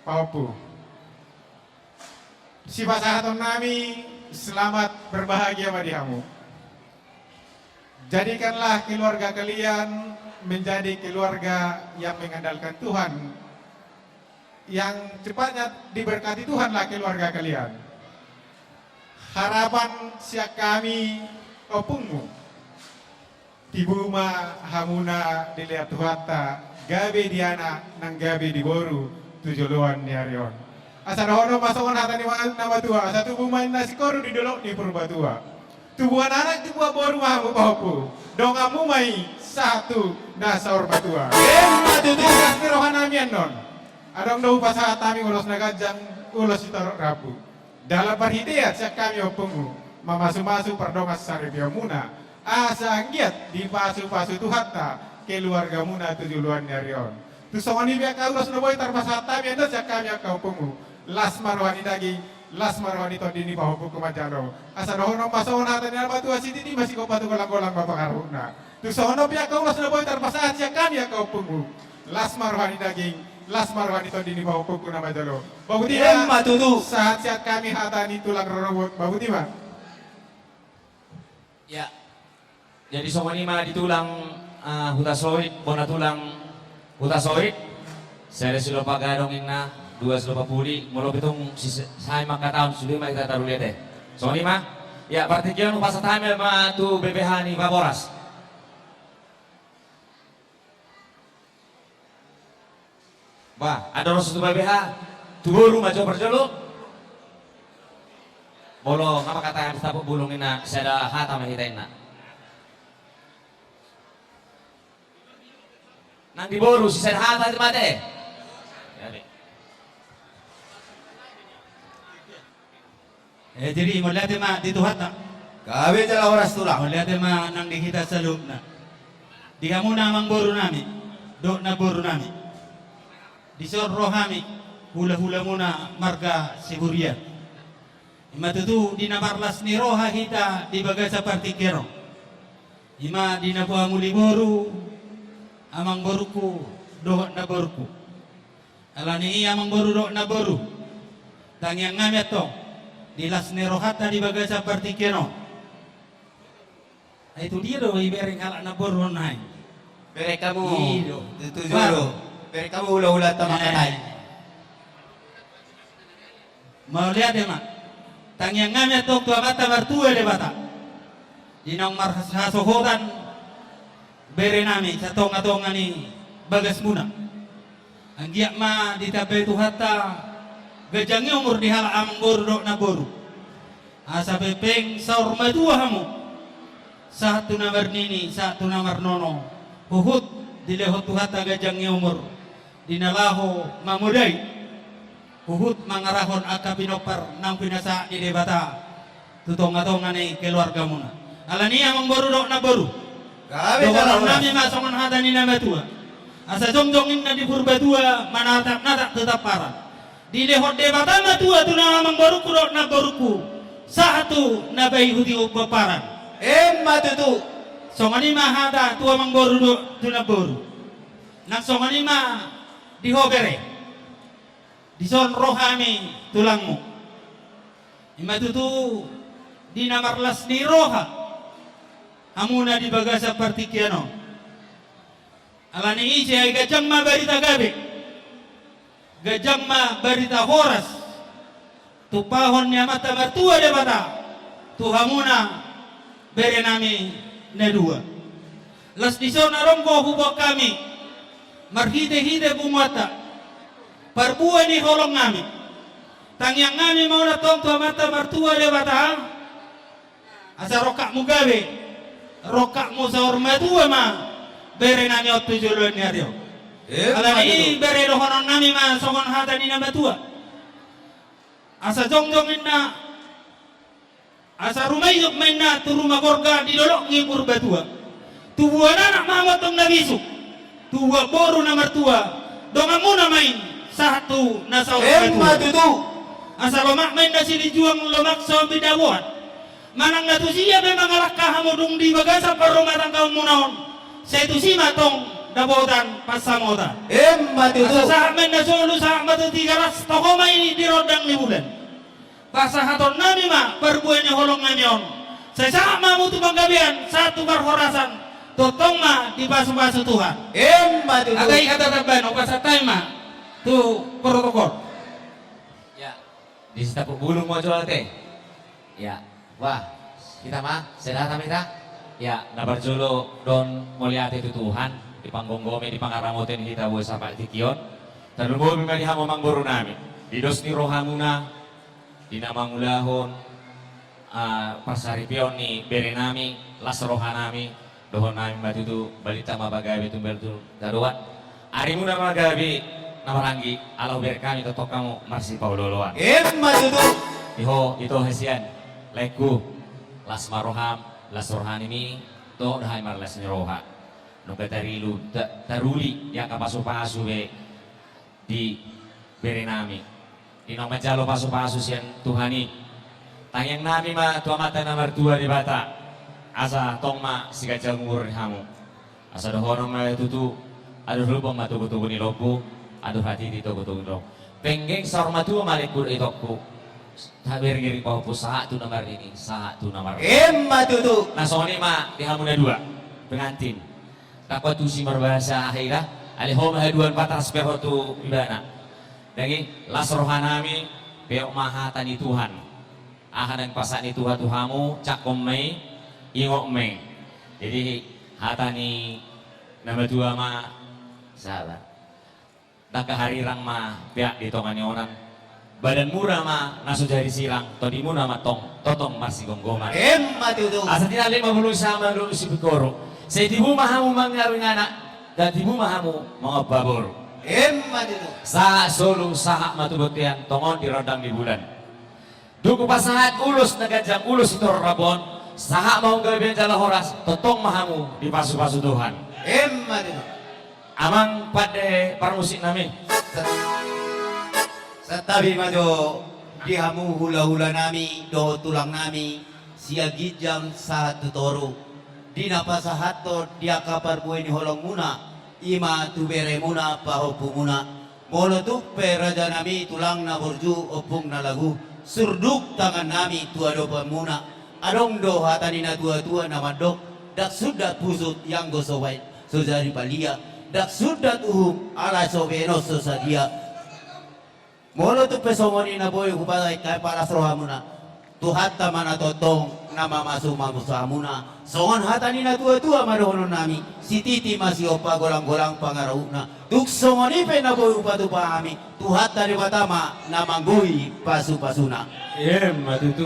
paupu. Si pasahaton nami selamat berbahagia madihamu. Jadikanlah keluarga kalian menjadi keluarga yang mengandalkan Tuhan, yang cepatnya diberkati Tuhanlah keluarga kalian. Harapan siak kami opungmu di buma hamuna dilihat Tuhata gabe diana nang gabe di boru tujuluan di harion. Asa dohono masongan hatani nama tua asa tubuh main nasi koru di dolok di purba tua. Tubuhan anak tubuh boru mahamu pahopu. Dongamu mai satu nasa orba tua. Matu tu kasih rohanamian non. Adong dohu pasahat kami ulos nagajang ulos itorok rapu. Dalam perhidayat siak kami opungu mamasu-masu perdongas saripia muna. Asa anggiat di pasu-pasu Tuhata keluarga muna tujuluan nyarion. Tu songoni biak kau ulos noboy tarpasahat kami ando siak kami akau pungu. Las marwani daging, las marwani tondini pahopu kumajalo. Asa dohono pasongon hatan ni albatu asiti masih kau patu golang-golang bapak karuna. Tu sohono biak kau ulos noboy tarpasahat siak kami akau pungu. Las marwani daging, las marwani tondini pahopu kumajalo. Bahutima saat siat kami hatani tulang rorobot. Bahutima. Ya. Jadi songoni mah ditulang hutasoid, bona tulang hutasoid. Saya sudah pakai dongeng na 250 mulo pitong saya maka tahun sudah mah kita taruh lihat deh. Songoni mah ya partikian upasa time mah tu BPH ni Paboras. Bah, ada rosu tu BPH tu bulu mah coba perjolo. Bolo ngapa kata yang tapuk bulungin na saya hata mah hitain na. Nang di boru si saya hata di mate. Jadi mula tema di Tuhata. Gawe jala oras tulang. Mula tema nang di kita sa loob na. Di kamu namang boru nami. Do na boru nami. Di sorro kami. Hula-hula muna marga Siburian. Matutu di nabarlas ni roha kita di baga sa partikero. Ima di nabuha muli boru. Amang boruku do na boruku. Alani amang boru do na boru. Tangyang ngami atong. Dilas nerohata di baga sa partikeno. Itu dia do ibereng ala na boru nai. Bere kamu. Iyo. Itu jolo. Bere kamu hula-hula tamakanay. Mau lihat ya mak. Tangyang ngami atong tua bata martua de bata. Dinong marhasohotan bere nami sa tonga-tonga ni bagas muna. Ang giyak ma di tabe Tuhata gajangnya umur di hala amang boru do na boru. Asa pepeng saur madua hamu. Satu namar nini, satu namar nono. Huhut di lehot Tuhata gajangnya umur. Dinalaho mamudai. Huhut mangarahon akabinopar nang pinasa di debata. Tutonga-tonga ni keluarga muna. Alani amang boru do na boru. Gawe Do jala orang oras. nami masongan hata ni nama tua. Asa jongjongin na di purba tua manatak-natak tetap parah. Di lehot debata na tua tu na amang boruku do na boruku. Satu na bayi huti upaparan. Matutu. Songani ma hata tu amang boru do tu na boru. Nang songani ma di hobere. Di son rohami tulangmu. Imatutu di namarlas ni roha. Amuna di bagasa partikiano. Alani isi ay gajang ma barita gabi. Gajang ma barita horas. Tupahon niya mata martua de bata. Tuhamuna bere nami na dua. Las dison arongko hubok kami. Marhide-hide bumata. Parbuay ni holong nami. Tangyang nami mau na tong tua mata martua de bata. Asa rokak mu gabi. Rokak mo sa ormadua ma bere nami otto jolo ni ario. Alani bere dohonon nami ma songon hata ni nama tua. Asa jongjongin na asa rumay yok main na tu rumah gorga di dolok ngi purba tua. Tubuan anak mama tong nabisu. Tuwa boru na mertua. Donga muna main satu na sa ormadua. Matutu. Asa lomak main na sili juang lomak sa bidawan. Manang natusiya memang alakah hamudung di bagasa parumah tangkau munaon. Saya tu si matong dabotan pasamota. Matutu. Asa sa amin na solo sa matutigaras, toko may dirodang ni bulan. Basa haton nami ma, perbuan ni holong namion. Sa sama mo tubang gabian, satu barhorasan, totong ma di basu-basu Tuhan. Matutu. Agay katataban, o pasatay ma, tu protokol. Ya, di sita bulung mo jual teh. Ya, wah, kita mah sedata kita. Ya, nabar julo don mulyati itu Tuhan di panggonggome di pangaramoten kita buat sampai tikion. Tanul mo bimali hamo mangboro nami. Di dos ni rohamuna di namangulahon pasaripion ni bere nami las rohanami dohon nami batutu balita mabagabe tumbel tu daruan. Ari muna magabi namaranggi alau bere kami totok kamu marsi pauloloan. Matutu. Iho itu hesian leku las maroham las rohanimi to dahay marlas ni roha. No katarilu taruli yang kapasu-pasu be di bere nami. Di nomor jalo pasu-pasu sian Tuhani. Tangyang nami ma tua mata nomor 2 di bata. Asa tong ma si gajal ngur hamu. Asa dohono ma tutu aduh lupang matugu-tugu ni loku. Aduh hati di tugu-tugu ni loku. Penggeng sor matu malikur itokku. Tabir ngiri pahupu saat tu nomor ini, saat tu nomor. Matutu. Nah soalnya ma di hamuna 2 pengantin. Takwa tu si berbahasa akhirah. Alihom haduan patas pehotu ibana. Dagi las rohanami peok maha tani Tuhan. Ahan yang pasak ni Tuhan Tuhamu cakom mei ingok mei. Jadi hatani nama 2 ma salah. Taka hari rang ma pihak di tongani orang. Badan murah ma nasu jari silang. Todi muna ma totong masih gonggoman. Matutu. Asa tinali mabulu sama dulu si pikoro. Saya tibu mahamu mangawing anak dan tibu mahamu mga babor. Matutu. Sa solo sahak matubutian tongon di rodang di bulan. Duku pasangat ulus nagajang ulus itu rabon. Sahak mau gabian jala horas totong mahamu di pasu-pasu Tuhan. Matutu. Amang pada parmusik nami. Sa tabi majo dihamu hula-hula nami do tulang nami siya gijang sa tutoro. Di napasahato dia kapar buhay ni holong muna. Ima tubere muna pahopu muna. Mono tupe raja nami tulang na borju opung na lagu. Surduk tangan nami tuadopa muna. Adong do hatani na tua-tua na madok. Dak sudat pusut yang gosowai. So jari palia. Dak sudat uhum ala sobeno so sadia. Molo tupe somoni na boy kupaday kay para srohamuna. Tuhat tamana totong nama masuk mamusamuna. Songon hatani na tua-tua madohonon nami. Si titi masih opa golang-golang pangarauna. Tuk songoni pe na boy upatu pahami. Tuhat tari batama namangguhi pasu-pasuna. Matutu.